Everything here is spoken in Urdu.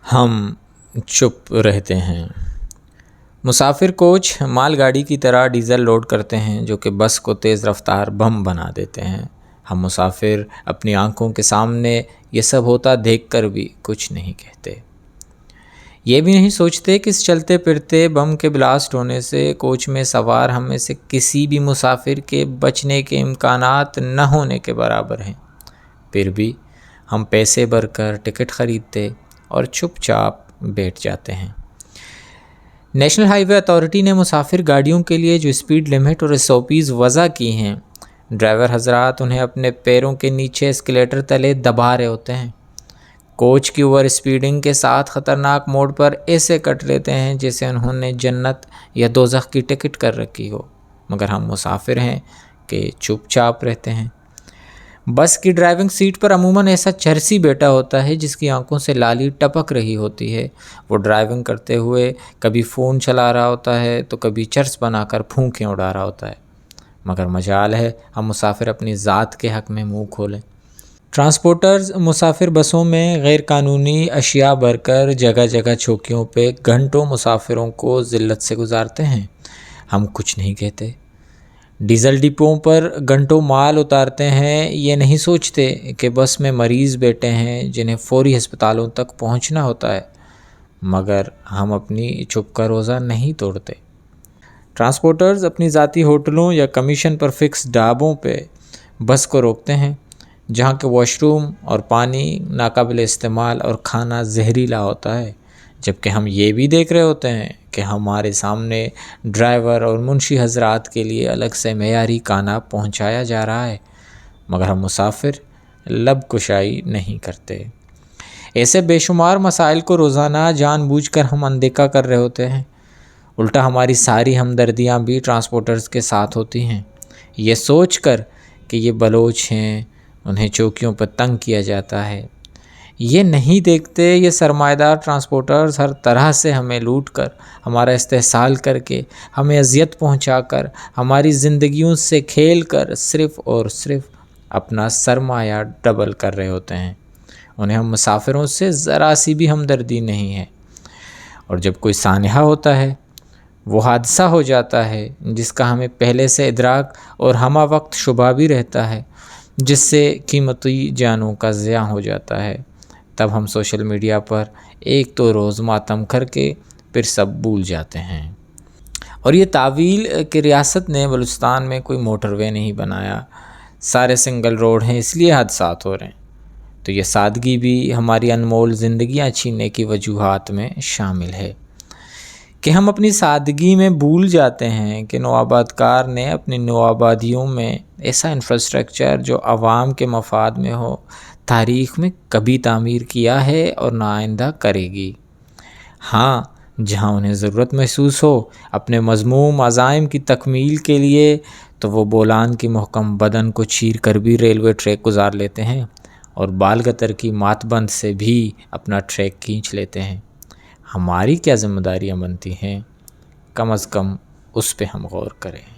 ہم چپ رہتے ہیں۔ مسافر کوچ مال گاڑی کی طرح ڈیزل لوڈ کرتے ہیں جو کہ بس کو تیز رفتار بم بنا دیتے ہیں۔ ہم مسافر اپنی آنکھوں کے سامنے یہ سب ہوتا دیکھ کر بھی کچھ نہیں کہتے۔ یہ بھی نہیں سوچتے کہ اس چلتے پھرتے بم کے بلاسٹ ہونے سے کوچ میں سوار ہم میں سے کسی بھی مسافر کے بچنے کے امکانات نہ ہونے کے برابر ہیں۔ پھر بھی ہم پیسے بھر کر ٹکٹ خریدتے اور چپ چاپ بیٹھ جاتے ہیں۔ نیشنل ہائی وے اتھارٹی نے مسافر گاڑیوں کے لیے جو اسپیڈ لمٹ اور SOPs وضع کی ہیں، ڈرائیور حضرات انہیں اپنے پیروں کے نیچے اسکیلیٹر تلے دبا رہے ہوتے ہیں۔ کوچ کی اوور اسپیڈنگ کے ساتھ خطرناک موڑ پر ایسے کٹ لیتے ہیں جیسے انہوں نے جنت یا دوزخ کی ٹکٹ کر رکھی ہو، مگر ہم مسافر ہیں کہ چپ چاپ رہتے ہیں۔ بس کی ڈرائیونگ سیٹ پر عموماً ایسا چرسی بیٹھا ہوتا ہے جس کی آنکھوں سے لالی ٹپک رہی ہوتی ہے۔ وہ ڈرائیونگ کرتے ہوئے کبھی فون چلا رہا ہوتا ہے تو کبھی چرس بنا کر پھونکیں اڑا رہا ہوتا ہے، مگر مجال ہے ہم مسافر اپنی ذات کے حق میں منہ کھولیں۔ ٹرانسپورٹرز مسافر بسوں میں غیر قانونی اشیاء بھر کر جگہ جگہ چوکیوں پہ گھنٹوں مسافروں کو ذلت سے گزارتے ہیں، ہم کچھ نہیں کہتے۔ ڈیزل ڈپوں پر گھنٹوں مال اتارتے ہیں، یہ نہیں سوچتے کہ بس میں مریض بیٹھے ہیں جنہیں فوری ہسپتالوں تک پہنچنا ہوتا ہے، مگر ہم اپنی چپ کا روزہ نہیں توڑتے۔ ٹرانسپورٹرز اپنی ذاتی ہوٹلوں یا کمیشن پر فکس ڈھابوں پہ بس کو روکتے ہیں جہاں کہ واش روم اور پانی ناقابل استعمال اور کھانا زہریلا ہوتا ہے، جبکہ ہم یہ بھی دیکھ رہے ہوتے ہیں کہ ہمارے سامنے ڈرائیور اور منشی حضرات کے لیے الگ سے معیاری کھانا پہنچایا جا رہا ہے، مگر ہم مسافر لب کشائی نہیں کرتے۔ ایسے بے شمار مسائل کو روزانہ جان بوجھ کر ہم اندیکھا کر رہے ہوتے ہیں۔ الٹا ہماری ساری ہمدردیاں بھی ٹرانسپورٹرز کے ساتھ ہوتی ہیں، یہ سوچ کر کہ یہ بلوچ ہیں، انہیں چوکیوں پر تنگ کیا جاتا ہے۔ یہ نہیں دیکھتے یہ سرمایہ دار ٹرانسپورٹرز ہر طرح سے ہمیں لوٹ کر، ہمارا استحصال کر کے، ہمیں اذیت پہنچا کر، ہماری زندگیوں سے کھیل کر صرف اور صرف اپنا سرمایہ ڈبل کر رہے ہوتے ہیں۔ انہیں ہم مسافروں سے ذرا سی بھی ہمدردی نہیں ہے، اور جب کوئی سانحہ ہوتا ہے، وہ حادثہ ہو جاتا ہے جس کا ہمیں پہلے سے ادراک اور ہمہ وقت شبہ بھی رہتا ہے، جس سے قیمتی جانوں کا ضیاع ہو جاتا ہے، تب ہم سوشل میڈیا پر ایک تو روز ماتم کر کے پھر سب بھول جاتے ہیں۔ اور یہ تعویل کہ ریاست نے بلوچستان میں کوئی موٹر وے نہیں بنایا، سارے سنگل روڈ ہیں اس لیے حادثات ہو رہے ہیں، تو یہ سادگی بھی ہماری انمول زندگیاں چھیننے کی وجوہات میں شامل ہے کہ ہم اپنی سادگی میں بھول جاتے ہیں کہ نوآباد کار نے اپنی نوآبادیوں میں ایسا انفراسٹرکچر جو عوام کے مفاد میں ہو تاریخ میں کبھی تعمیر کیا ہے اور نہ آئندہ کرے گی۔ ہاں، جہاں انہیں ضرورت محسوس ہو اپنے مذموم عزائم کی تکمیل کے لیے تو وہ بولان کی محکم بدن کو چیر کر بھی ریلوے ٹریک گزار لیتے ہیں اور بال گتر کی مات بند سے بھی اپنا ٹریک کھینچ لیتے ہیں۔ ہماری کیا ذمہ داریاں بنتی ہیں؟ کم از کم اس پہ ہم غور کریں۔